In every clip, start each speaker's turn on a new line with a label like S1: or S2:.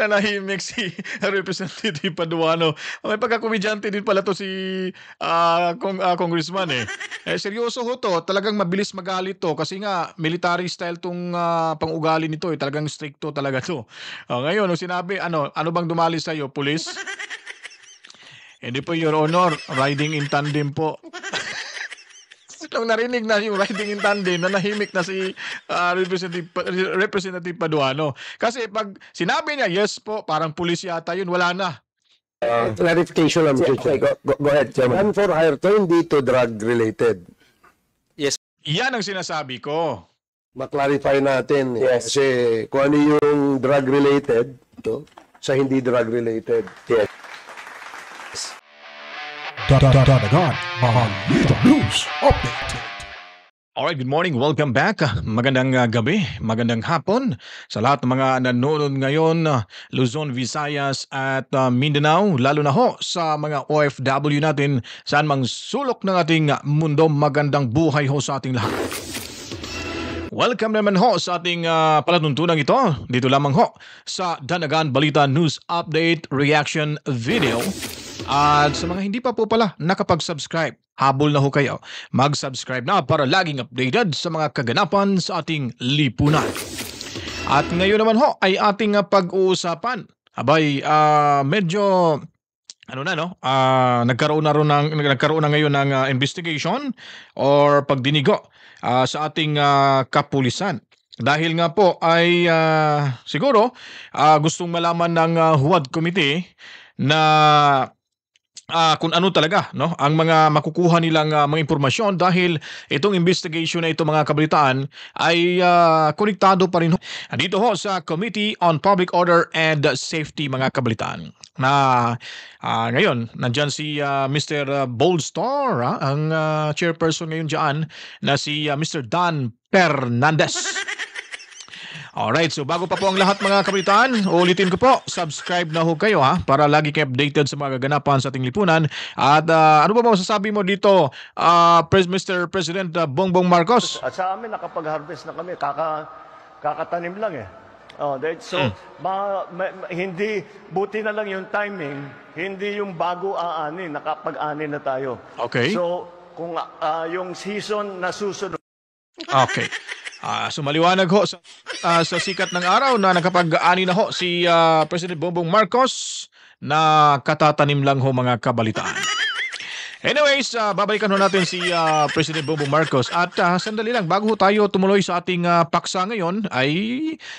S1: Nanahimik si Representative Paduano. May pagkakomedyante din pala 'to si, congressman, eh. Seryoso ho 'to, talagang mabilis magalit 'to kasi nga military style 'tong, pang-ugali nito, eh, talagang strikto talaga 'to. Ngayon nung sinabi ano, "Ano bang dumali sa'yo, pulis?" "Hindi po, Your Honor, riding in tandem po." Nung narinig na yung riding in tandem, nanahimik na si, Representative Paduano. Kasi 'pag sinabi niya, "Yes po," parang pulis yata yun, wala na.
S2: Clarification lang, Mr. Chair. Go ahead, Chairman. For hire to, hindi to drug-related.
S1: Yan ang sinasabi ko.
S2: Ma-clarify natin.
S3: Yes.
S2: Kasi kung ano yung drug-related, sa hindi drug-related.
S3: Yes.
S4: Dadagan Balita News Update.
S1: Alright, good morning. Welcome back. Magandang gabi, magandang hapon sa lahat ng mga nanonood ngayon, Luzon, Visayas at Mindanao, lalo na ho sa mga OFW natin saan mang sulok ng ating mundo. Magandang buhay ho sa ating lahat. Welcome naman ho sa ating palatuntunang ito. Dito lamang ho sa Danagan Balita News Update Reaction Video. At sa mga hindi pa po pala nakapag-subscribe, habol na ho kayo. Mag-subscribe na para laging updated sa mga kaganapan sa ating lipunan. At ngayon naman ho ay ating pag-uusapan. Abay, medyo ano na no, nagkaroon na ngayon ng investigation or pagdinigo sa ating kapulisan. Dahil nga po ay siguro gustong malaman ng HUAD Committee na kung ano talaga no ang mga makukuha nilang mga impormasyon dahil itong investigation na ito mga kabalitaan ay konektado pa rin dito ho sa Committee on Public Order and Safety mga kabalitaan na ngayon nandyan si Mr. Boldstar ang chairperson ngayon dyan na si Mr. Dan Fernandez. Alright, so bago pa po ang lahat mga kabalitaan, ulitin ko po, subscribe na ho kayo para lagi kayo updated sa mga gaganapan sa ating lipunan. At ano ba masasabi mo dito, Mr. President Bongbong Marcos?
S5: At sa amin, nakapag-harvest na kami, kakatanim lang eh. Hindi, buti na lang yung timing, hindi yung bago aanin, nakapag-anin na tayo.
S1: Okay.
S5: So, kung yung season na susunod,
S1: okay. So maliwanag ho sa sikat ng araw na nakapag-ani na ho si President Bongbong Marcos na katatanim lang ho mga kabalitaan. Anyways, babalikan ho natin si President Bongbong Marcos at sandali lang bago ho tayo tumuloy sa ating paksa ngayon ay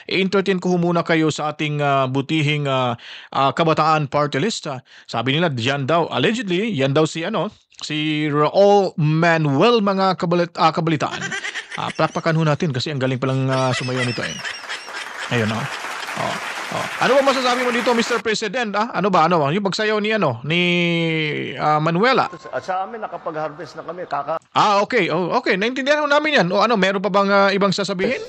S1: i-entertain ko ho muna kayo sa ating butihing kabataan party list. Sabi nila diyan daw, allegedly, yan daw si Raul Manuel mga kabalitaan. Palakpakan ho natin kasi ang galing palang sumayaw nito eh. Ayun Ano ba masasabi mo dito Mr. President? Ano yung pagsayaw ni Manuela?
S5: at sa amin, nakapag-harvest na kami,
S1: Okay. Okay, naintindihan ho namin yan. O meron pa bang ibang sasabihin?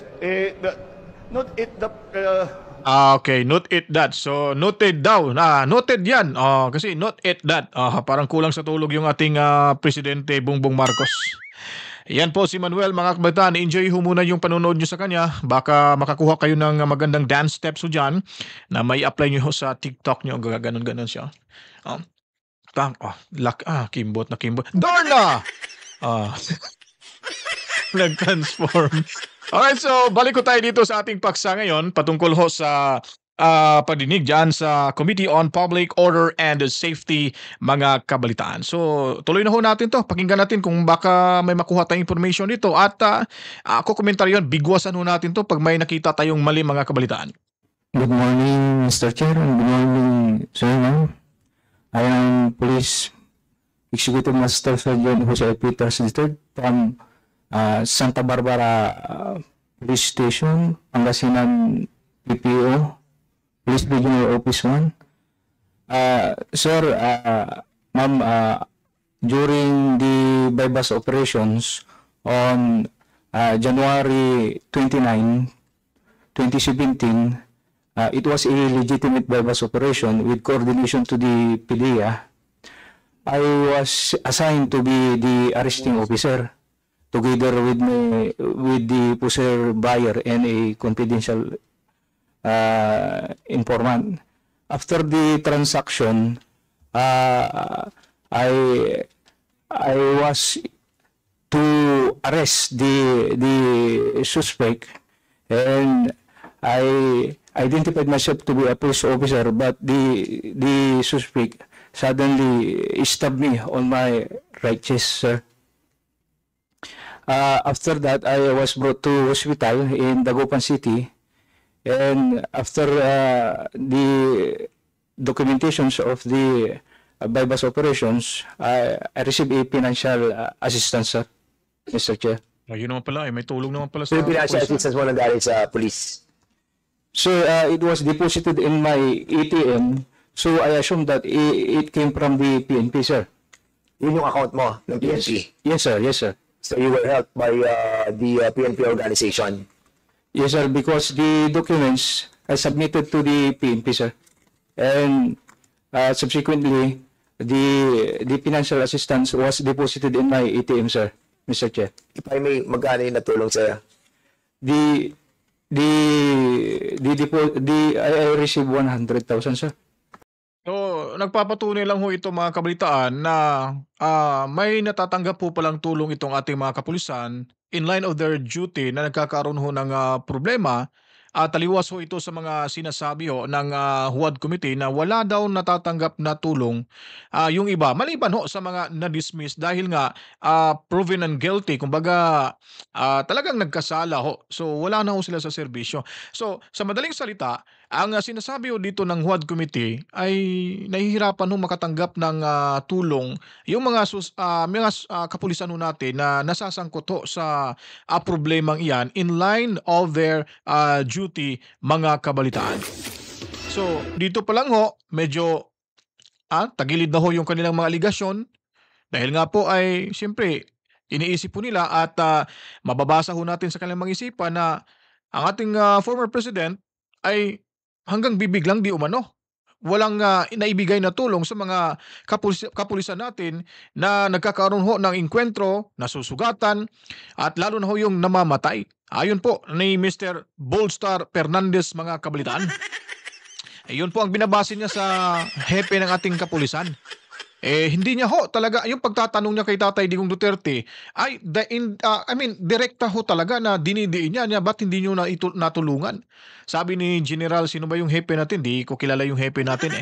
S1: Okay, not it that. So, noted daw. Noted yan. Kasi not it that. Parang kulang sa tulog yung ating Presidente Bongbong Marcos. Yan po si Manuel, mga kabalitaan. Enjoy ho muna yung panonood nyo sa kanya. Baka makakuha kayo ng magandang dance steps ho dyan na may apply nyo ho sa TikTok nyo. Ganon siya. Kimbot na kimbot. Darna! Nag-transform. Alright, so balik ko tayo dito sa ating paksa ngayon patungkol ho sa pagdinig dyan sa Committee on Public Order and Safety mga kabalitaan. So tuloy na ho natin to. Pakinggan natin kung baka may makuha tayong information dito at ako komentaryo yun, bigwasan ho natin to pag may nakita tayong mali mga kabalitaan.
S6: Good morning, Mr. Chair, and good morning, Sir. I am Police Executive Master Sergeant Jose Peters III from Santa Barbara Police Station, Pangasinan PPO, Police Regional Office 1. Sir, ma'am, during the bypass operations on January 29, 2017, it was a legitimate bypass operation with coordination to the PDEA. I was assigned to be the arresting officer together with the possessor buyer and a confidential informant. After the transaction, I was to arrest the suspect, and I identified myself to be a police officer, but the suspect suddenly stabbed me on my right chest, sir. After that, I was brought to hospital in Dagupan City, and after the documentations of the bypass operations, I received a financial assistance, sir, Mr. Chair.
S1: Ayun naman pala, may tulong naman pala
S2: So
S1: sa
S2: yung financial
S1: pulis.
S2: assistance mo nanggaling sa police.
S6: So it was deposited in my ATM, so I assume that it came from the PNP, sir.
S2: Yun yung account mo ng PNP.
S6: Yes, sir. Yes, sir.
S2: So you were helped by the PNP organization.
S6: Yes, sir, because the documents I submitted to the PNP, sir. And subsequently, the financial assistance was deposited in my ATM, sir, Mr. Chair.
S2: If I may, magkano yung natulong sa'yo?
S6: I received 100,000, sir.
S1: So, nagpapatunay lang ho ito mga kabalitaan na may natatanggap po palang tulong itong ating mga kapulisan in line of their duty na nagkakaroon ho ng problema. Taliwas ho ito sa mga sinasabi ho ng HUAD Committee na wala daw natatanggap na tulong yung iba. Maliban ho sa mga na-dismiss dahil nga proven and guilty. Kumbaga talagang nagkasala ho. So wala na ho sila sa serbisyo. So sa madaling salita, ang sinasabi ho dito ng HUAD Committee ay nahihirapan ho makatanggap ng tulong yung mga kapulisan ho natin na nasasangkot ho sa problemang iyan in line of their duty, mga kabalitaan. So dito pa lang ho, medyo tagilid na ho yung kanilang mga aligasyon dahil nga po ay siyempre iniisip po nila at mababasa ho natin sa kanilang mga isipan na ang ating former president ay hanggang bibig lang di umano. Walang naibigay na tulong sa mga kapulisan natin na nagkakaroon ho ng engkwentro, nasusugatan, at lalo na ho yung namamatay. Ayon po ni Mr. Bolstar Fernandez, mga kabalitaan. Ayun po ang binabase niya sa hepe ng ating kapulisan. Hindi niya ho talaga, yung pagtatanong niya kay Tatay Digong Duterte, ay, direkta ho talaga na dinidiin niya, ba't hindi niyo natulungan? Sabi ni General, sino ba yung hepe natin? Di ko kilala yung hepe natin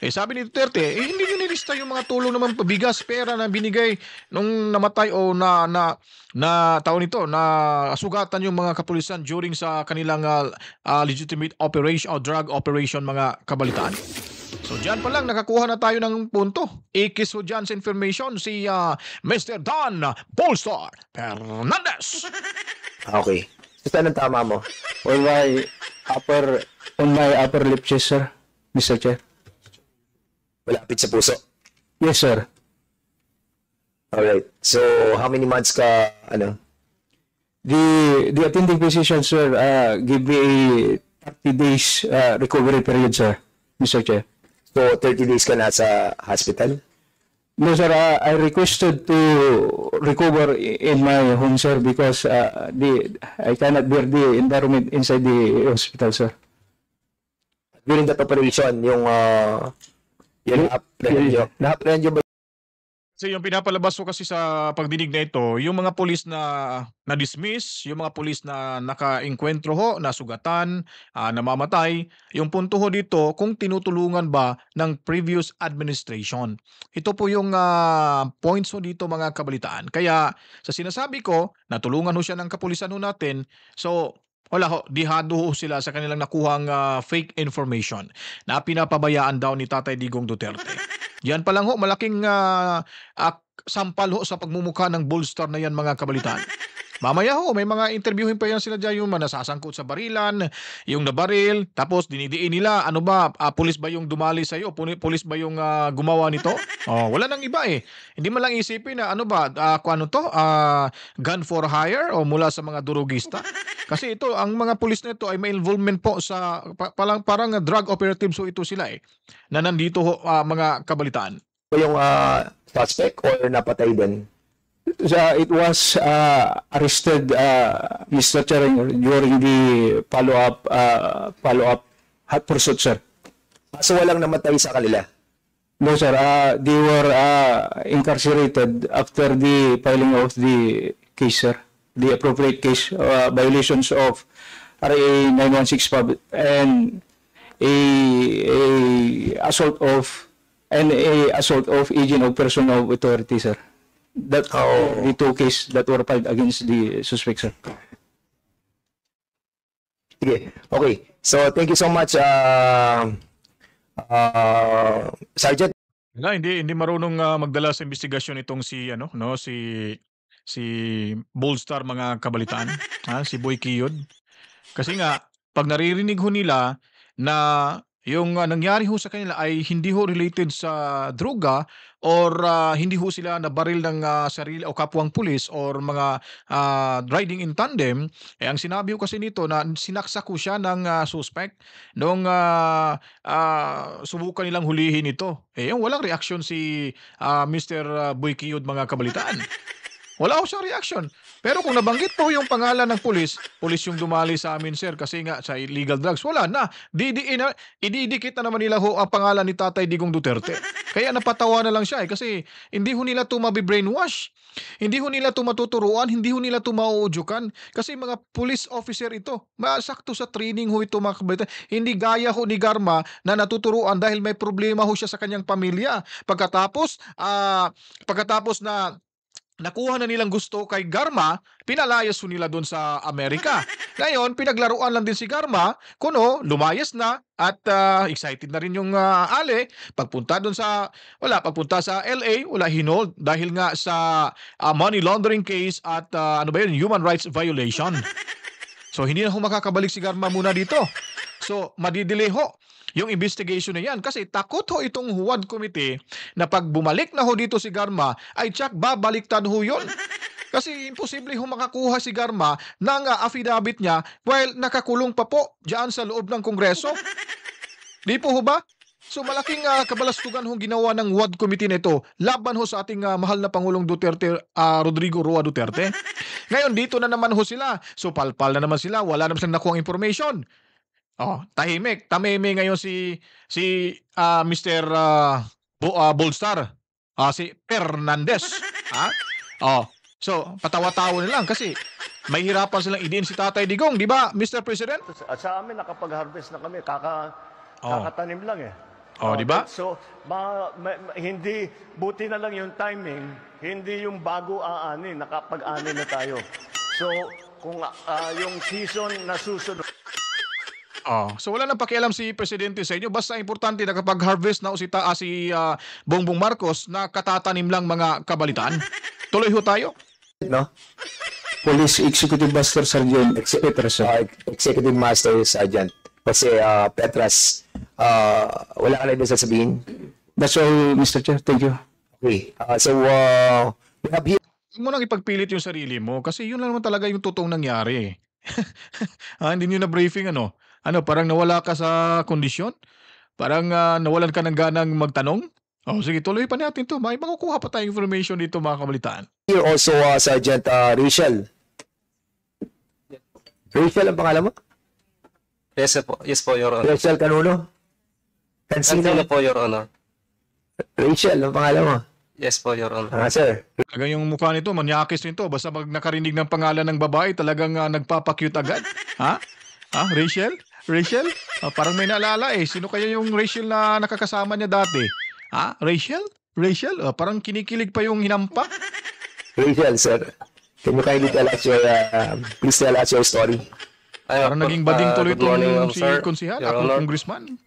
S1: sabi ni Duterte, hindi niyo nilista yung mga tulong naman, bigas, pera na binigay nung namatay o na taon nito, na sugatan yung mga kapulisan during sa kanilang legitimate operation o drug operation, mga kabalitaan. So dyan pa lang nakakuha na tayo ng punto. Ikis ho dyan sa information si Mr. Don Bolstar Fernandez.
S2: Okay. So saan ang tama mo?
S6: On my upper lip chest, sir, Mr. Chair.
S2: Malapit sa puso.
S6: Yes, sir.
S2: Alright. So how many months ka,
S6: The attending physician, sir, give me a 30 days recovery period, sir, Mr. Chair.
S2: So 30 days ka na sa hospital?
S6: No, sir, I requested to recover in my home, sir, because I cannot bear the environment inside the hospital, sir.
S2: During that operation, yung na-apprehend nyo ba?
S1: Kasi yung pinapalabas ko kasi sa pagdinig na ito, yung mga pulis na na-dismiss, yung mga pulis na naka-engkwentro ho, nasugatan, namamatay, yung punto ho dito kung tinutulungan ba ng previous administration. Ito po yung points ho dito, mga kabalitaan. Kaya sa sinasabi ko, natulungan ho siya ng kapulisan ho natin, so wala ho, dihado ho sila sa kanilang nakuhang fake information na pinapabayaan daw ni Tatay Digong Duterte. Yan pa lang ho, malaking sampal ho sa pagmumukha ng Bolstar na yan, mga kabalitaan. Mamaya ho, may mga interviewin pa yan sila dyan, yung nasasangkot sa barilan, yung nabaril, tapos dinidiin nila, ano ba, pulis ba yung dumali sa'yo? Pulis ba yung gumawa nito? Wala nang iba Hindi man lang isipin na ano ba, gun for hire o mula sa mga durugista. Kasi ito, ang mga pulis na ito ay may involvement po sa, parang drug operatives so ito sila na nandito ho, mga kabalitaan.
S2: Yung suspect or napatay din?
S6: It was arrested, Mr. Chair, during the follow-up hot pursuit, sir.
S2: So walang namatay sa kanila.
S6: No, sir. They were incarcerated after the filing of the case, sir. The appropriate case, violations of RA 916 and a assault of agent of person of authority, sir. That the two cases that were filed against the suspect, sir.
S2: Sige. Okay. So thank you so much, Sergeant.
S1: Wala, hindi marunong magdala sa investigasyon itong si Boldstar mga kabalitaan, si Boy Kiyod. Kasi nga pag naririnig ho nila na yung nangyari ho sa kanila ay hindi ho related sa droga or hindi ho sila nabaril ng sarili o kapwang pulis or mga riding in tandem, ang sinabi ho kasi nito na sinaksak ko siya ng suspect nung subukan nilang hulihin ito. Yung walang reaction si Mr. Boy Kiyod mga kabalitaan. Wala ako siyang reaction. Pero kung nabanggit po yung pangalan ng pulis yung dumali sa amin, sir, kasi nga sa illegal drugs, wala na. Ididikit na naman nila ho ang pangalan ni Tatay Digong Duterte. Kaya napatawa na lang siya kasi hindi ho nila ito mabibrainwash. Hindi ho nila ito matuturuan, hindi ho nila ito mauudyukan. Kasi mga police officer ito, masakto sa training ho ito mga kabalitan. Hindi gaya ho ni Garma na natuturuan dahil may problema ho siya sa kanyang pamilya. Pagkatapos na nakuha na nilang gusto kay Garma, pinalayas ho nila doon sa Amerika. Ngayon, pinaglaruan lang din si Garma, kuno, lumayas na at excited na rin yung pagpunta sa LA, wala hinold dahil nga sa money laundering case at human rights violation. So, hindi na ho makakabalik si Garma muna dito. So, madidelay ho yung investigation na yan kasi takot ho itong Huwad Committee na pag bumalik na ho dito si Garma ay tsak babaliktad ho yun. Kasi imposible ho makakuha si Garma ng affidavit niya while nakakulong pa po dyan sa loob ng Kongreso. Di po ho ba? So malaking kabalastugan ho ginawa ng Huwad Committee na ito laban ho sa ating mahal na Pangulong Duterte, Rodrigo Roa Duterte. Ngayon dito na naman ho sila. So palpal na naman sila. Wala naman silang nakuha information. Tahimik. Tameme ngayon si Mr. Boldstar. Si Fernandez. So, patawa-tawa na lang kasi may hirapan silang idiin si Tatay Digong, di ba, Mr. President?
S5: At sa amin, nakapag-harvest na kami. Kakatanim lang eh.
S1: Di ba?
S5: So, hindi, buti na lang yung timing, hindi yung bago aani, nakapag-ani na tayo. So, kung yung season na susunod,
S1: so wala nang pakialam si Presidente sa inyo. Basta importante na kapag harvest na si Bongbong Marcos na katatanim lang mga kabalitaan. Tuloy ho tayo.
S2: No?
S6: Police Executive Master Sergeant Petras, sir.
S2: Executive Master Sergeant. Kasi Petras, wala ka na ibig sasabihin?
S6: That's all, Mr. Chair. Thank you.
S2: Okay. We have here.
S1: Huwag mo nang ipagpilit yung sarili mo kasi yun lang naman talaga yung totoong nangyari. Hindi nyo na briefing parang nawala ka sa kondisyon? Parang nawalan ka ng ganang magtanong? Sige, tuloy pa natin to. May makukuha pa tayong information dito mga kabalitaan.
S2: Here also Sergeant Rachel. Rachel ang pangalan mo?
S3: Yes po, Your Honor.
S2: Rachel Canuno?
S3: Cancino po, Your Honor.
S2: Rachel ang pangalan mo?
S3: Yes po, Your Honor.
S2: Sir.
S1: Talagang yung mukha nito, manyakis rin to. Basta pag nakarinig ng pangalan ng babae, talagang nagpapakute agad. Rachel? Rachel? Parang may naalala eh. Sino kaya yung Rachel na nakakasama niya dati? Rachel? Rachel? Parang kinikilig pa yung hinampa.
S2: Rachel, sir. Can you kindly tell us please tell us your story?
S1: Parang naging bading tuloy itong si Konsihal, Congressman.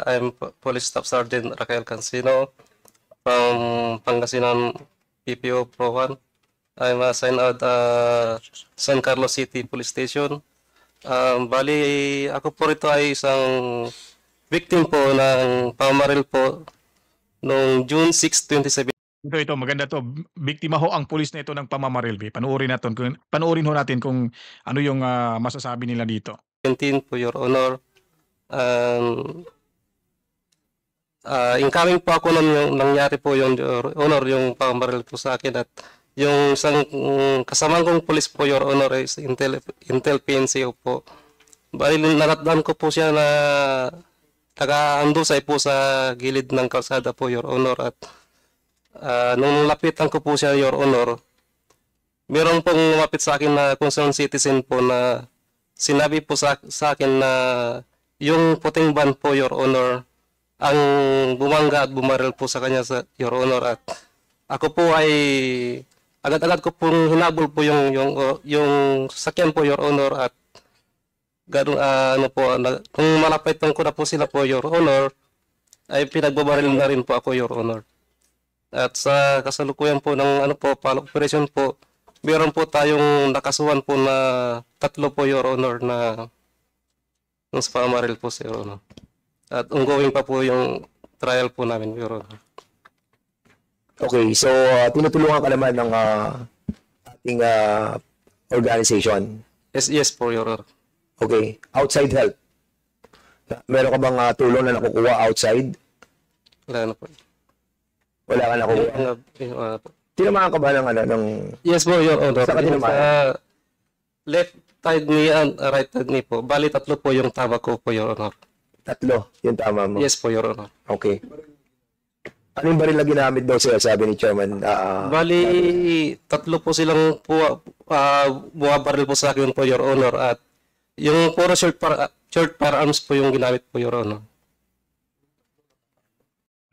S3: I'm Police Staff Sergeant Raquel Cancino from Pangasinan PPO Pro 1. I'm assigned at San Carlos City Police Station. Bali, ako po rito ay isang victim po ng pamaril po noong June 6, 2017.
S1: Ito, maganda to. Biktima ho ang pulis na ito ng pamamaril. Panoorin ho natin kung ano yung masasabi nila dito.
S3: 17 po, Your Honor. Incoming po ako nung nangyari po yung Your Honor, yung pamaril po sa akin at Yung isang kasama kong police po, Your Honor, is Intel PNCO po. Bali, naratdan ko po siya na nakaandusay po sa gilid ng kalsada po, Your Honor. At nung lapitan ko po siya, Your Honor, meron pong lumapit sa akin na concerned citizen po na sinabi po sa akin na yung puting van po, Your Honor, ang bumangga at bumaril po sa kanya, Your Honor. At ako po ay agad-agad ko pong hinabol po yung sasakyan po, Your Honor. At ganun, kung malapitan ko na po sila po, Your Honor, ay pinagbabaril na rin po ako, Your Honor. At sa kasalukuyan po ng follow operation po, meron po tayong nakasuhan po na 3 po, Your Honor, na sa pamaril po, Your Honor. At ongoing pa po yung trial po namin, Your Honor.
S2: Okay, so tinutulungan ka naman ng ating organization.
S3: Yes po, Your Honor.
S2: Okay, outside help. Meron ka bang tulong na nakukuha outside?
S3: Wala na po.
S2: Wala ka nakukuha. Tinamaan ka ba ng
S3: Yes po, Your Honor.
S2: Saan ka tinamaan?
S3: Sa left side knee and right side knee po. Bali, 3 po yung tama ko po, Your Honor.
S2: 3, yung tama mo.
S3: Yes po, Your Honor.
S2: Okay. Ano yung baril na ginamit daw sa'yo, sabi ni Chairman?
S3: Bali, 3 po silang bumabaril po sa akin po, Your Honor. At yung puro short firearms po yung ginamit po, Your Honor.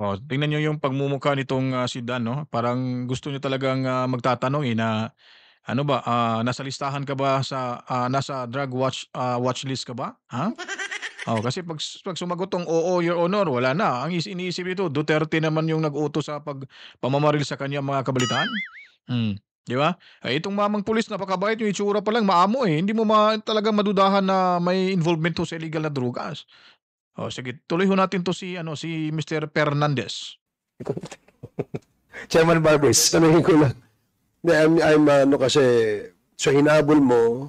S1: Oh, tingnan niyo yung pagmumukha nitong si Dan, no? Parang gusto niya talagang magtatanong na ano ba, nasa listahan ka ba sa nasa drug watch list ka ba? Ha? Oh, kasi pag sumagot tong oo, Your Honor, wala na. Ang iniisip nito, Duterte naman yung nag-utos sa pagpamamaril sa kanya, mga kabalitaan. Di ba? Itong mamang pulis, napakabait, yung itsura pa lang, maamo eh. Hindi mo talagang madudahan na may involvement to sa illegal na drugas. Oh, sige, tuloy ho natin to si Mr. Fernandez.
S2: Chairman Barbers.
S7: Tanungin ko lang. I'm kasi, so hinabol mo,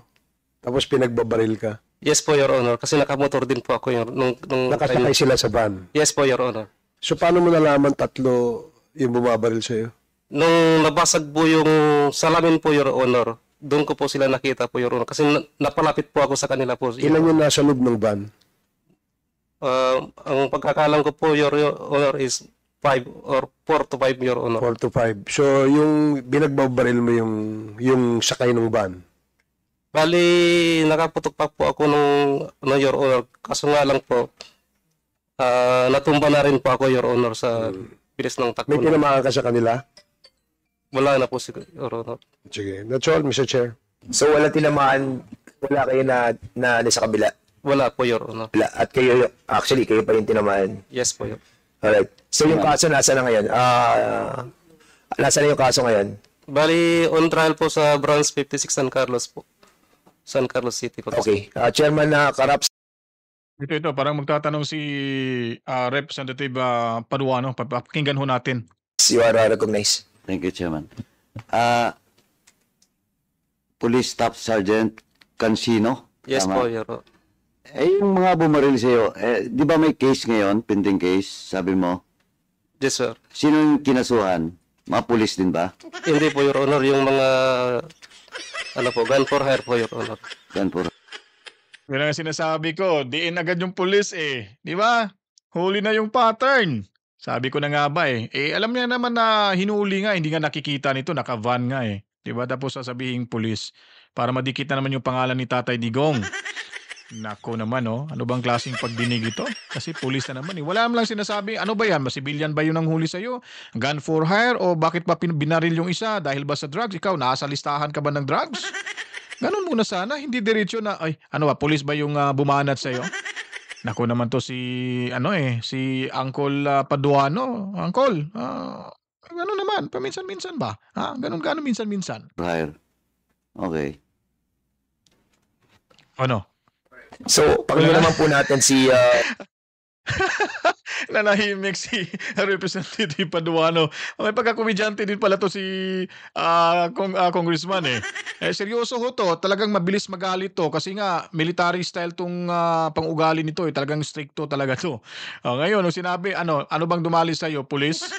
S7: tapos pinagbabaril ka.
S3: Yes po, Your Honor. Kasi nakamotor din po ako nung
S7: Nakasakay sila sa van.
S3: Yes po, Your Honor.
S7: So paano mo nalaman 3 yung bumabaril sa'yo?
S3: Nung nabasag po yung salamin po, Your Honor, doon ko po sila nakita po, Your Honor. Kasi napalapit po ako sa kanila po.
S7: Ilan yung nasa loob ng van?
S3: Ang pagkakalam ko po, Your Honor, is 5 or 4 to 5, Your Honor.
S7: 4 to 5. So yung binagbabaril mo yung sakay ng van?
S3: Bali, nakaputok pa po ako nung Your Honor. Kaso nga lang po, natumba na rin po ako, Your Honor, sa bilis ng takbo.
S7: May tinamaan ka sa kanila?
S3: Wala na po, Your Honor.
S7: Sige. That's all, Mr. Chair.
S2: So wala tinamaan, wala kayo na sa kabila?
S3: Wala po, Your Honor.
S2: Wala. At kayo, actually, kayo pa yung tinamaan.
S3: Yes po, Your
S2: Alright. So yung kaso nasa na ngayon? Nasa na yung kaso ngayon?
S3: Bali, on trial po sa Branch 56 San Carlos po. San Carlos City po.
S2: Okay. Chairman Karaps.
S1: Ito, parang magtatanong si Representative Paduano. Pakinggan ho natin.
S2: You are recognized.
S8: Thank you, Chairman. Police Staff Sergeant Cansino.
S3: Yes
S8: tama?
S3: po, Your Honor.
S8: Yung mga bumaril sa'yo, di ba may case ngayon, pending case, sabi mo?
S3: Yes, sir.
S8: Sino yung kinasuhan? Mga police din ba?
S3: Hindi po, Your Honor, yung mga gun for hire po, Your Honor.
S8: Yan po.
S1: Yan ang sinasabi ko, diin agad yung pulis eh. Di ba? Huli na yung pattern. Sabi ko na nga ba eh. Alam niya naman na hinuli nga, hindi nga nakikita nito, naka-van nga eh. Di ba? Tapos sasabihin pulis para madikit na naman yung pangalan ni Tatay Digong. Nako naman ano bang klaseng pagdinig ito? Kasi pulis na naman eh. Wala lang sinasabi, ano ba yan? Civilian ba yun ang huli sa'yo? Gun for hire? O bakit pa binaril yung isa? Dahil ba sa drugs? Ikaw, nasa listahan ka ba ng drugs? Ganun muna sana. Hindi diretso na, pulis ba yung bumanat sa'yo? Nako naman to si Uncle Paduano. Uncle, gano'n naman. Paminsan-minsan ba? Ganun minsan-minsan.
S8: Prior. Okay.
S1: Ano?
S2: So, pakinggan naman po natin si...
S1: Nanahimik si Representative Paduano. May pagkakomedyante din pala to si congressman eh. Seryoso ho to. Talagang mabilis magalit to. Kasi nga, military style tong pang-ugali nito eh. Talagang stricto talaga to. Ngayon, nung sinabi, ano bang dumali sa'yo? Police?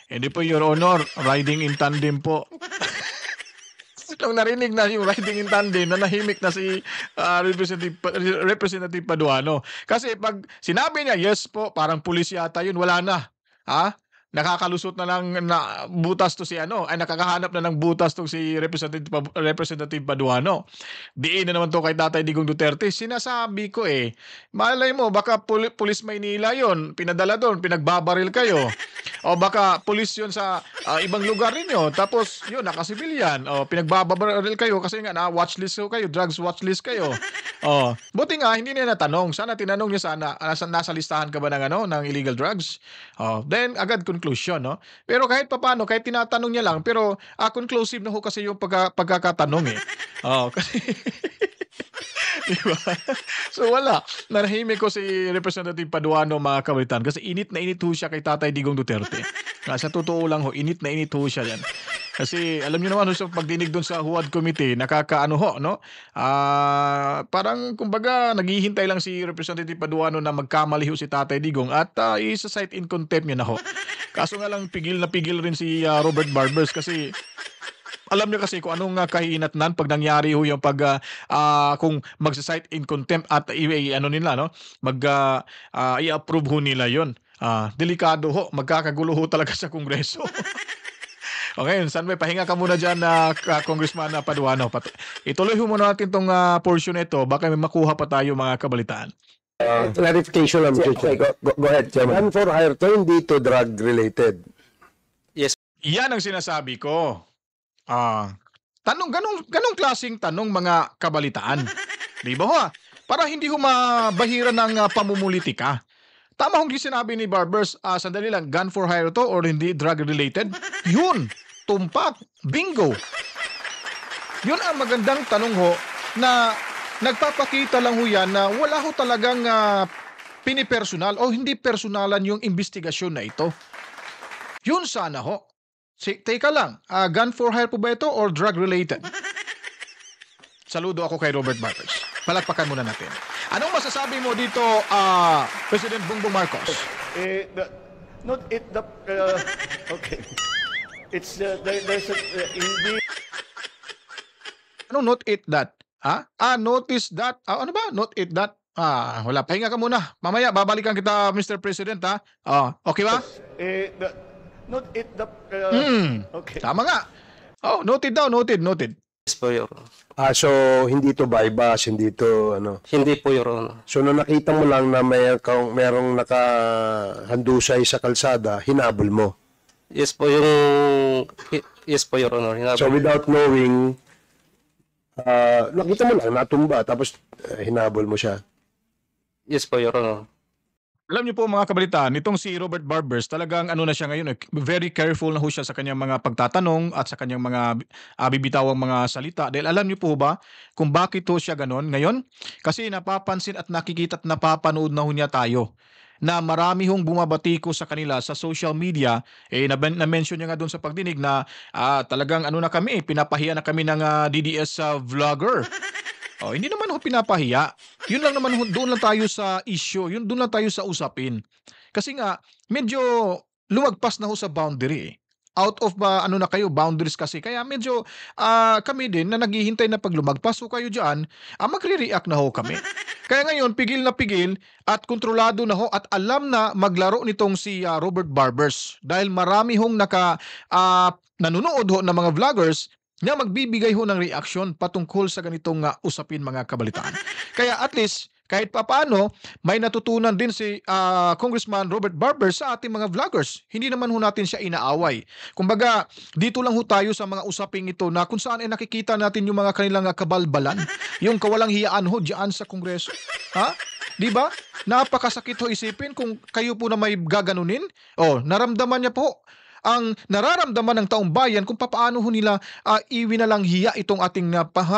S1: Hindi po, Your Honor, riding in tandem po. Nung narinig na yung riding in tandem, nanahimik na si Representative Paduano. Kasi pag sinabi niya, yes po, parang pulis yata yun, wala na. Ha? Nakakalusot na lang na butas to si nakakahanap na ng butas to si Representative Paduano. Diin na naman to kay Tatay Digong Duterte. Sinasabi ko malay mo, baka pulis Maynila yon, pinadala doon, pinagbabaril kayo. O baka pulis yun sa ibang lugar ninyo. Tapos yun, nakasibilyan. O pinagbabaril kayo kasi nga watchlist kayo, drugs watchlist kayo. O, buti nga, hindi niya natanong. Sana tinanong niya nasa listahan ka ba ng illegal drugs? O, then agad conclusion, no? Pero kahit papaano, kahit tinatanong niya lang, pero conclusive na ho kasi yung pagkakatanong kasi diba? So wala. Nanahimik ko si Representative Paduano, mga kabataan, kasi init na init ho siya kay Tatay Digong Duterte. Sa totoo lang ho, init na init ho siya yan. Kasi alam niyo naman ho, sa pagdinig doon sa HUAD Committee, nakakaano ho, no? Parang kumbaga naghihintay lang si Representative Paduano na magkamali ho si Tatay Digong at isa-cite in contempt niya na ho. Kaso nga lang pigil na pigil rin si Robert Barbers kasi alam niyo kasi kung anong kahinatnan pag nangyari ho yung kung magsa-cite in contempt at nila, no? I-approve ho nila yon. Delikado ho, magkakagulo ho talaga sa Kongreso. Okay, Sanway, pahinga ka muna dyan, Congressman Paduano. Ituloy ho muna natin tong portion ito, baka may makuha pa tayo, mga kabalitaan.
S2: Clarification lang, Mr. Chair. Go ahead, Chairman. Gun for hire to, hindi to drug-related.
S1: Yan ang sinasabi ko. Ganong klaseng tanong, mga kabalitaan. Di ba ho? Para hindi ho mabahira ng pamumulitika. Tama hong sinabi ni Barbers, sandali lang, gun for hire to or hindi drug-related? Yun, tumpak, bingo. Yun ang magandang tanong ho na nagpapakita lang ho yan na wala ho talagang pinipersonal o hindi personalan yung investigasyon na ito. Yun sana ho. Teka lang, gun for hire po ba ito or drug-related? Saludo ako kay Robert Barbers. Palakpakan muna natin. Anong masasabi mo dito, President Bongbong Marcos?
S5: Okay. It's there's hindi.
S1: Anong not it that? Notice that. Ano ba? Not it that. Wala. Pahinga ka muna. Mamaya, babalikan kita, Mr. President, ha? Okay ba?
S5: Not it the okay.
S1: Tama nga. Noted daw. Noted.
S3: Yes po, Your Honor.
S7: So hindi to bypass, hindi to
S3: Hindi po, Your Honor.
S7: So nung nakita mo lang na merong nakahandusay sa kalsada, hinabol mo.
S3: Yes po, Your Honor.
S7: So without knowing, nakita mo lang, natumba, tapos hinabol mo siya.
S3: Yes po, Your Honor.
S1: Alam niyo po, mga kabalitaan, itong si Robert Barbers, talagang na siya ngayon, very careful na ho siya sa kanyang mga pagtatanong at sa kanyang mga bibitawang mga salita. Dahil alam niyo po ba kung bakit ho siya ganon ngayon? Kasi napapansin at nakikita at napapanood na ho niya tayo na marami hong bumabatiko sa kanila sa social media. Na-mention niya nga doon sa pagdinig na talagang na kami, pinapahiya na kami ng DDS vlogger. Hindi naman ho pinapahiya. Yun lang naman, doon lang tayo sa issue. Doon lang tayo sa usapin. Kasi nga, medyo lumagpas na ho sa boundary. Out of na kayo, boundaries kasi. Kaya medyo kami din na naghihintay na pag lumagpas ho kayo dyan, magre-react na ho kami. Kaya ngayon, pigil na pigil at kontrolado na ho at alam na maglaro nitong si Robert Barbers. Dahil marami hong nanonood ho ng mga vloggers na magbibigay ho ng reaksyon patungkol sa ganitong usapin, mga kabalitaan. Kaya at least, kahit papaano, may natutunan din si Congressman Robert Barbers sa ating mga vloggers. Hindi naman ho natin siya inaaway. Kumbaga, dito lang ho tayo sa mga usaping ito na kung saan nakikita natin yung mga kanilang kabalbalan, yung kawalang hiyaan ho diyan sa Kongreso. Di ba? Napakasakit ho isipin kung kayo po na may gaganunin. Naramdaman niya po ang nararamdaman ng taong bayan kung papaano ho nila iwinalang hiya itong ating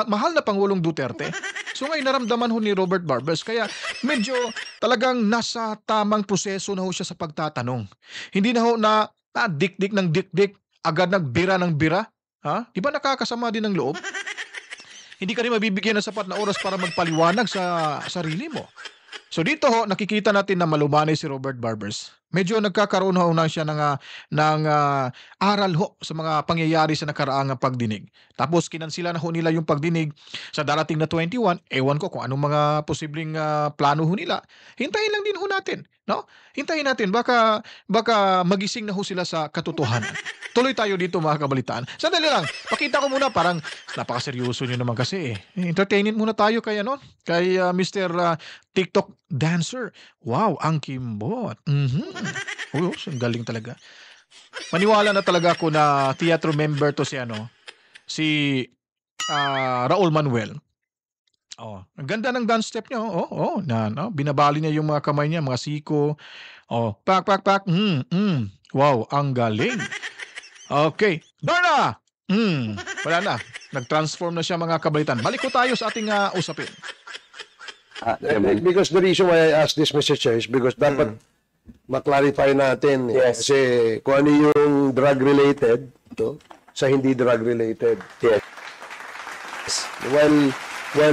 S1: mahal na Pangulong Duterte. So ngayon naramdaman ho ni Robert Barbers, kaya medyo talagang nasa tamang proseso na ho siya sa pagtatanong. Hindi na ho na dikdik ng dikdik, agad nagbira ng bira. Di ba nakakasama din ng loob? Hindi ka rin mabibigyan ng sapat na oras para magpaliwanag sa sarili mo. So dito ho, nakikita natin na malumanay si Robert Barbers. Medyo nagkakaroon ho na siya ng aral ho sa mga pangyayari sa nakaraang pagdinig. Tapos kinansila na ho nila yung pagdinig sa darating na 21. Ewan ko kung anong mga posibleng plano ho nila. Hintayin lang din ho natin, no? Hintayin natin, baka magising na ho sila sa katotohanan. Tuloy tayo dito mga kabalitaan. Sandali lang, pakita ko muna, parang napakaseryoso nyo naman kasi eh. Entertainin muna tayo kay Mr. TikTok dancer. Wow, ang kimbot. Uy, ang galing talaga. Maniwala na talaga ako na theater member to si Raul Manuel. Oh, ang ganda ng dance step niya. Binabali niya yung mga kamay niya, mga siko. Oh, pak. Wow, ang galing. Okay. Darna! Wala na. Nag-transform na siya mga kabalitan. Balik ko tayo sa ating usapin.
S7: Because the reason why I asked this, Mr. Chair, is because dapat ma-clarify natin.
S2: Yes.
S7: Kasi kung ano yung drug-related sa hindi drug-related.
S2: Yes.
S7: While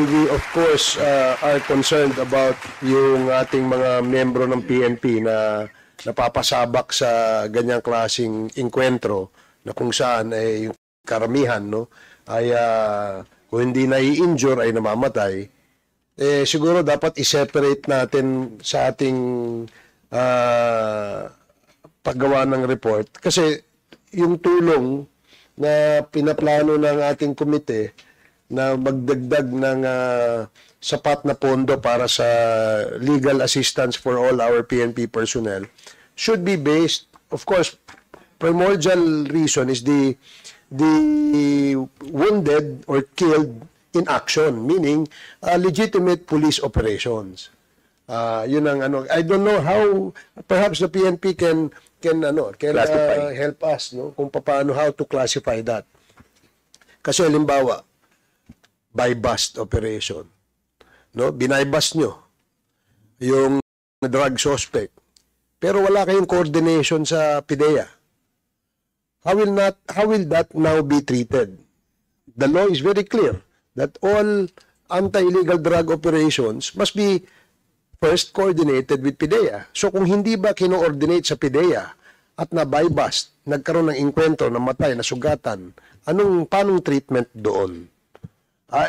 S7: we, of course, are concerned about yung ating mga membro ng PNP na napapasabak sa ganyang klaseng inkwentro na kung saan ay yung karamihan ay kung hindi nai-injure ay namamatay, siguro dapat i-separate natin sa ating paggawa ng report kasi yung tulong na pinaplano ng ating komite na magdagdag ng sapat na pondo para sa legal assistance for all our PNP personnel should be based, of course, primordial reason is the wounded or killed in action, meaning legitimate police operations. Yun ang I don't know how perhaps the PNP can help us kung paano how to classify that. Kasi halimbawa, buy-bust operation. Binay-bust nyo yung drug suspect. Pero wala kayong coordination sa PIDEA. How will that now be treated? The law is very clear that all anti-illegal drug operations must be first coordinated with PIDEA. So kung hindi ba kino-ordinate sa PIDEA at na-buy-bust, nagkaroon ng inkwentro, namatay, nasugatan, paanong treatment doon?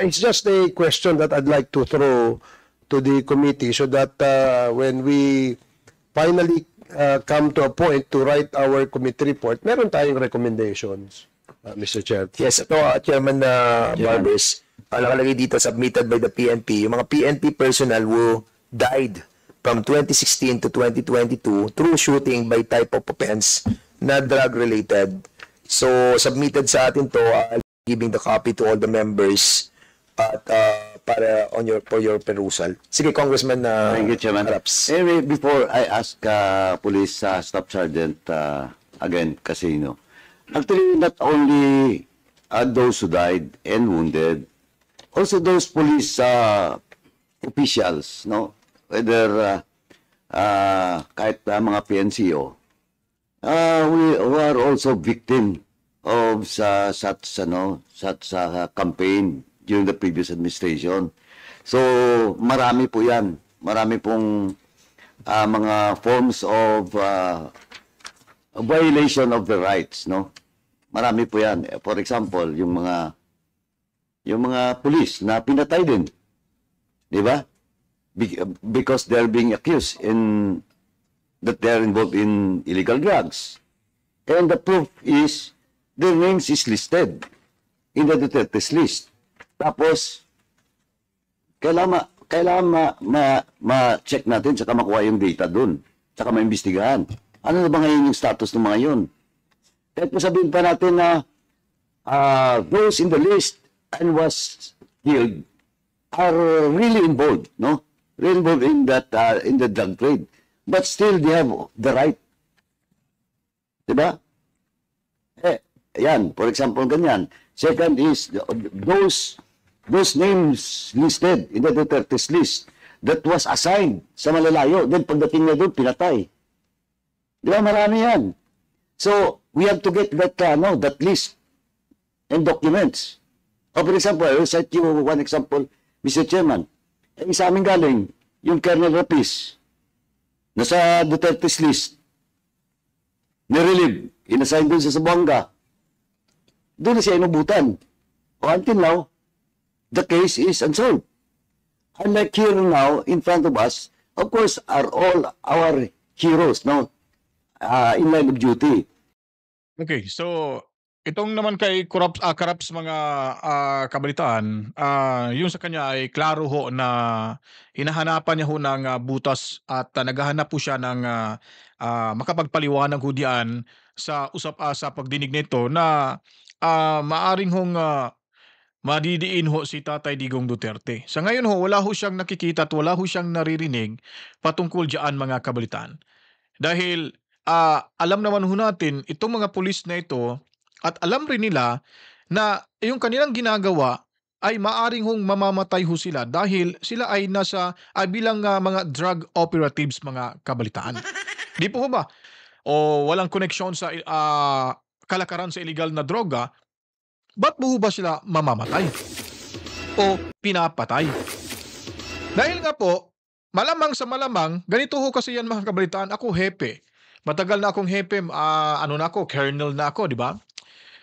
S7: It's just a question that I'd like to throw to the committee so that when we finally come to a point to write our committee report, meron tayong recommendations, Mr. Chair.
S2: Yes, ito, Chairman Barbers, nakalagay dito, submitted by the PNP, yung mga PNP personnel who died from 2016 to 2022 through shooting by type of offense na drug-related. So, submitted sa atin to, giving the copy to all the members at for your perusal. Sige, Congressman
S8: Thank you, Chairman.
S2: Araps.
S8: Anyway, before I ask Police Staff Sergeant again, Casino, actually not only those who died and wounded, also those police officials, whether kahit mga PNCO, who are also victim of such campaign during the previous administration. So, marami po yan. Marami pong mga forms of violation of the rights, Marami po yan. For example, yung mga police na pinatay din. Di ba? Because they're being accused that they're involved in illegal drugs. And the proof is their names is listed in the Duterte's list. Tapos, kailangan ma-check natin saka makuha yung data dun. Saka maimbestigahan. Ano na ba ngayon yung status ng mga yun? Kahit sabihin pa natin na those in the list and was killed are really involved, Really involved in that in the drug trade. But still, they have the right. Diba? Yan, for example, ganyan. Second is, those names listed in the Duterte's list that was assigned sa malalayo. Then pagdating na doon, pinatay. Di ba? Marami yan. So, we have to get that list and documents. For example, I will cite you one example, Mr. Chairman. Sa amin galing, yung Colonel Rapis, nasa Duterte's list, nirelieve, inassign dun sa Zamboanga, doon na siya inubutan. Until now, the case is unsolved. Unlike here now, in front of us, of course, are all our heroes, no? In line of duty.
S1: Okay, so itong naman kay Karaps mga kabalitaan, yung sa kanya ay klaro ho na hinahanapan niya ho ng butas at naghahanap po siya ng makapagpaliwanag ho diyan sa sa pagdinig nito na maaring hong madidiin ho si Tatay Digong Duterte. Sa ngayon ho, wala ho siyang nakikita at wala ho siyang naririnig patungkol diyan mga kabalitaan. Dahil alam naman ho natin itong mga pulis na ito at alam rin nila na yung kanilang ginagawa ay maaring hong mamamatay ho sila dahil sila ay bilang mga drug operatives mga kabalitaan. Di po ba? O walang koneksyon sa kalakaran sa illegal na droga, ba't po ba sila mamamatay? O pinapatay? Dahil nga po, malamang sa malamang, ganito ho kasi yan mga kabalitaan, ako hepe. Matagal na akong hepe, colonel na ako, di ba?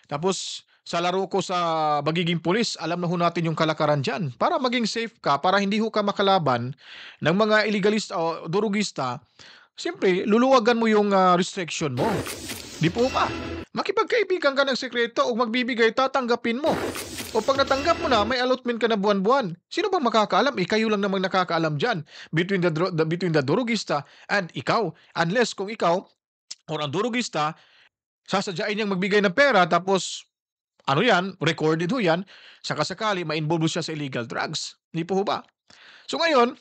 S1: Tapos, sa laro ko sa magiging pulis, alam na ho natin yung kalakaran dyan. Para maging safe ka, para hindi ho ka makalaban ng mga illegalista o durugista, siyempre, luluwagan mo yung restriction mo. Di po ba? Makipagkaibigan ka ng sekreto o magbibigay, tatanggapin mo. O pag natanggap mo na, may allotment ka na buwan-buwan. Sino bang makakaalam? Kayo lang namang nakakaalam dyan between the durugista and ikaw. Unless kung ikaw or ang durugista, sasadyain niyang magbigay ng pera tapos recorded ho yan, sakasakali ma-involve siya sa illegal drugs. Hindi po ba? So ngayon,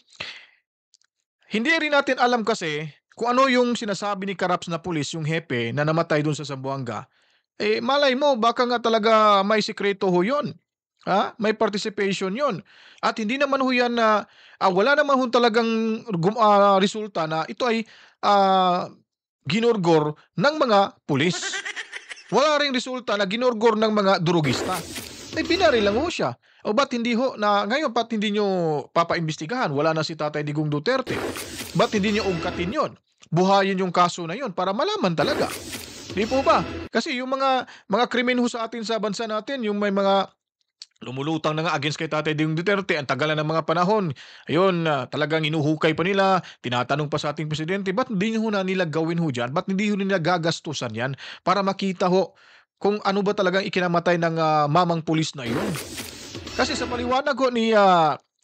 S1: hindi rin natin alam kasi kung ano yung sinasabi ni Karaps na pulis, yung hepe na namatay dun sa Zamboanga. Malay mo, baka nga talaga may sikreto ho yun. May participation yun. At hindi naman ho yan na, wala naman ho talagang resulta na ito ay ginorgor ng mga pulis. Wala ring resulta na ginorgor ng mga durugista. Binaril lang ho siya. O ba't hindi ho, ngayon ba't hindi nyo papaimbestigahan? Wala na si Tatay Digong Duterte. Ba't hindi nyo ungkatin yon? Buhayin yung kaso na yon para malaman talaga. Di po ba? Kasi yung mga krimen ho sa atin sa bansa natin, yung may mga lumulutang na nga against kay Tatay Digong Duterte, ang tagal na ng mga panahon. Ayun, talagang inuhukay pa nila, tinatanong pa sa ating presidente, ba't hindi ho na nila gawin ho dyan? Ba't hindi ho nila gagastusan yan para makita ho kung ano ba talagang ikinamatay ng mamang pulis na iyon? Kasi sa paliwanag ho ni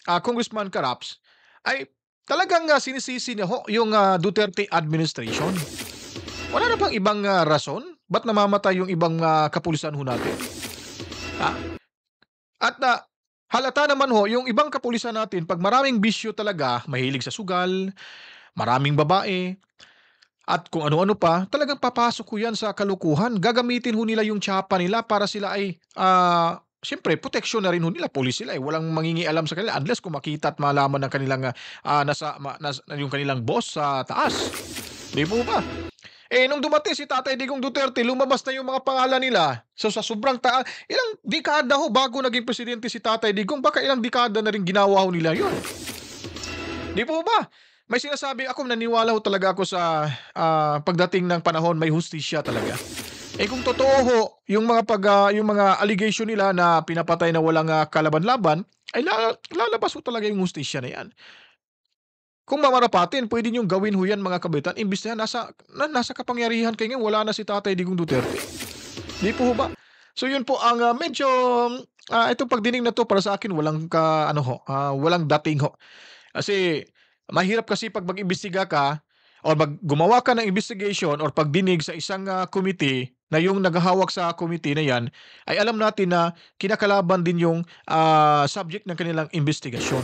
S1: Congressman Karaps, ay talagang sinisisi niya ho yung Duterte administration. Wala na bang ibang rason? Ba't namamatay yung ibang kapulisan ho natin? At halata naman ho, yung ibang kapulisan natin, pag maraming bisyo talaga, mahilig sa sugal, maraming babae, at kung ano-ano pa, talagang papasok ko yan sa kalukuhan. Gagamitin ho nila yung tsapa nila para sila ay, siyempre, protection na rin ho nila. Police sila walang mangingialam sa kanila unless kung makita at malaman ng kanilang, yung kanilang boss sa taas. Di po ba? Nung dumating si Tatay Digong Duterte, lumabas na yung mga pangalan nila. So sa sobrang ilang dekada ho bago naging presidente si Tatay Digong, baka ilang dekada na rin ginawa ho nila yun. Di po ba? May sinasabi ako, naniwala ho talaga ako sa pagdating ng panahon, may hustisya talaga. Kung totoo ho, yung mga allegation nila na pinapatay na walang kalaban-laban, ay lalabas ho talaga yung hustisya na yan. Kung mamarapatin, pwede niyong gawin ho yan mga kabitan, imbis na nasa kapangyarihan kayo ngayon, wala na si Tatay Digong Duterte. Di po ba? So yun po ang medyo, itong pagdinig na to para sa akin, walang walang dating ho. Kasi mahirap kasi pag mag-imbestiga ka, or gumawa ka ng investigation or pagdinig sa isang committee na yung naghahawak sa committee na yan, ay alam natin na kinakalaban din yung subject ng kanilang investigasyon.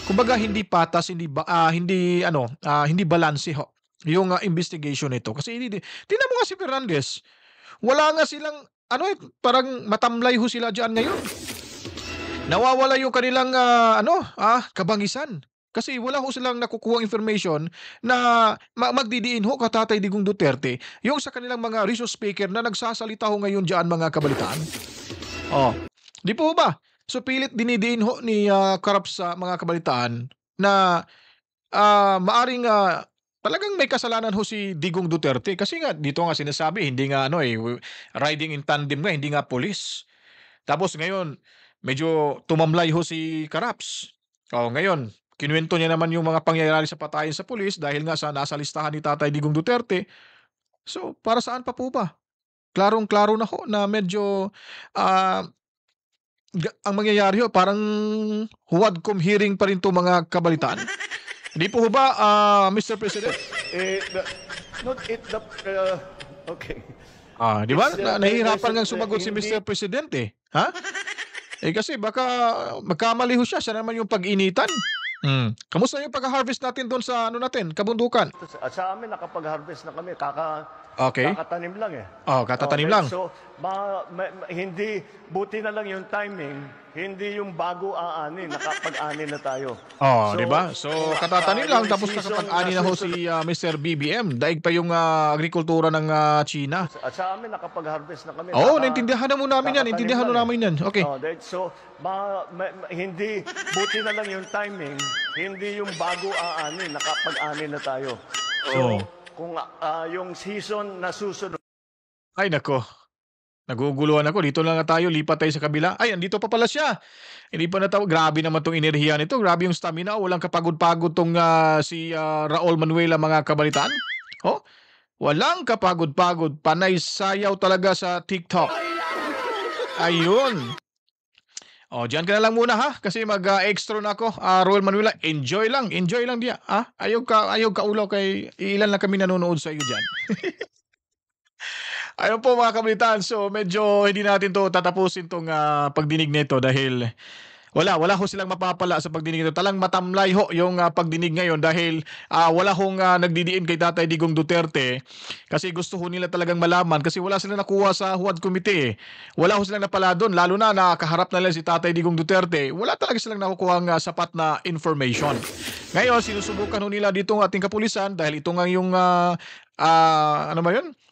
S1: Kumbaga hindi patas, hindi balanse ho yung investigation nito. Kasi tingnan mo nga si Fernandez, wala nga silang parang matamlay ho sila diyan ngayon. Nawawala yung kanilang kabangisan. Kasi wala ho silang nakukuha information na magdidiin ho ka Tatay Digong Duterte yung sa kanilang mga resource speaker na nagsasalita ho ngayon diyan mga kabalitaan. Di po ba? So pilit dinidiin ho ni Karaps sa mga kabalitaan na maaring talagang may kasalanan ho si Digong Duterte kasi nga dito nga sinasabi hindi nga riding in tandem nga, hindi nga pulis. Tapos ngayon medyo tumamlay ho si Karaps. Oh, ngayon kinuwento niya naman yung mga pangyayari sa patayan sa pulis dahil nga sa nasa listahan ni Tatay Digong Duterte. So, para saan pa po ba? Klarong-klaro na ho na medyo ah, ang mangyayari ho parang huwadcom hearing pa rin 'tong mga kabalitaan. Hindi po ho ba, Mr. President?
S5: Not it the okay.
S1: Di ba?
S5: It's,
S1: Nahihirapan ngang
S5: there's
S1: sumagot si
S5: hindi
S1: Mr. President eh. Ha? Kasi baka magkamali ho siya naman yung pag-initan. Kamusta yung pag-harvest natin doon sa natin, kabundukan?
S5: sa amin nakapag-harvest na kami,
S1: Okay.
S5: kakatanim lang eh.
S1: Katatanim
S5: Okay,
S1: lang.
S5: So, hindi, buti na lang yung timing, hindi yung bago aanin, nakapag-ani na tayo.
S1: Di ba? So, katatanim lang tapos nakapag-ani na ho si Mr. BBM. Daig pa yung agrikultura ng China.
S5: At sa amin nakapag-harvest na kami.
S1: Naintindihan na mo namin yan.
S5: kakatanim
S1: Intindihan
S5: lang
S1: mo namin yan. Okay.
S5: So, hindi, buti na lang yung timing, hindi yung bago aanin, nakapag-ani na tayo. So, kung yung season na susunod,
S1: Ay nako. Naguguluhan ako. Dito lang nga tayo. Lipat tayo sa kabila. Ay, andito pa pala siya. Hindi pa natawag. Grabe naman tong enerhiya nito. Grabe yung stamina. Walang kapagod-pagod tong si Raul Manuela, mga kabalitaan. Walang kapagod-pagod. Panay sayaw talaga sa TikTok. Ayun. Diyan ka na lang muna ha. Kasi mag-extra na ako. Raul Manuela, enjoy lang diya. Ayaw ka ulaw kay ilan lang kami nanonood sa iyo dyan. Ayun po mga kabalitaan. So medyo hindi natin to tatapusin tong pagdinig nito dahil wala ho silang mapapala sa pagdinig nito. Talang matamlay ho yung pagdinig ngayon dahil wala hong nagdidiin kay Tatay Digong Duterte kasi gusto ho nila talagang malaman kasi wala silang nakuha sa Huwad Committee. Wala ho silang napala doon lalo na nakaharap na lang si Tatay Digong Duterte. Wala talaga silang nakukuha ng sapat na information. Ngayon sinusubukan ho nila dito ang ating kapulisan dahil ito nga yung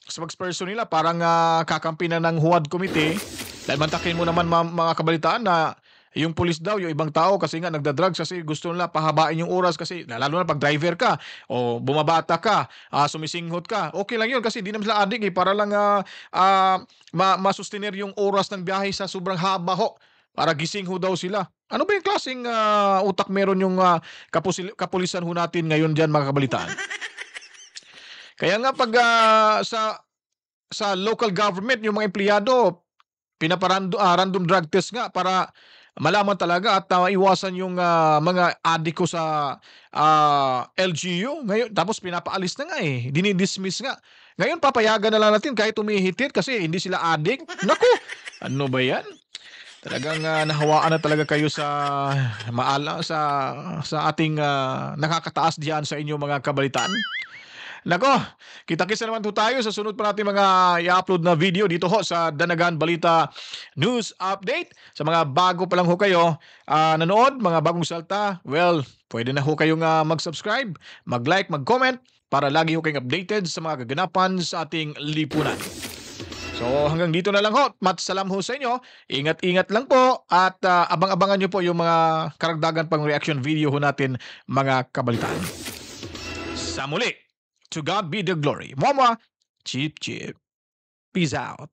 S1: spokesperson nila parang kakampi na ng Huwad Committee. Dahil mantakin mo naman mga kabalitaan na yung pulis daw, yung ibang tao kasi nga nagda-drugs kasi gusto nila pahabain yung oras kasi lalo na pag driver ka o bumabata ka, sumisinghot ka. Okay lang yun kasi di naman sila adik para lang masustenir yung oras ng biyahe sa sobrang haba ho. Para gising ho daw sila. Ano ba yung klaseng utak meron yung kapulisan ho natin ngayon dyan mga kabalitaan? Kaya nga pag sa local government, yung mga empleyado, random drug test nga para malaman talaga at iwasan yung mga adiko sa LGU. Ngayon, tapos pinapaalis na nga dinidismiss nga. Ngayon, papayagan na lang natin kahit umihitit kasi hindi sila adik. Naku, ano ba yan? Talagang nahawaan na talaga kayo sa ating nakakataas diyan sa inyo mga kabalitaan. Nako, kita-kisa naman po tayo sa sunod pa natin mga i-upload na video dito ho sa Danagan Balita News Update. Sa mga bago pa lang ho kayo nanood, mga bagong salta, well, pwede na ho kayong mag-subscribe, mag-like, mag-comment para lagi ho kayong updated sa mga kaganapan sa ating lipunan. So hanggang dito na lang ho. Matsalam ho sa inyo. Ingat-ingat lang po at abang-abangan nyo po yung mga karagdagan pang reaction video ho natin mga kabalitaan. Sa muli. To God be the glory. Mama, Chip Chip. Peace out.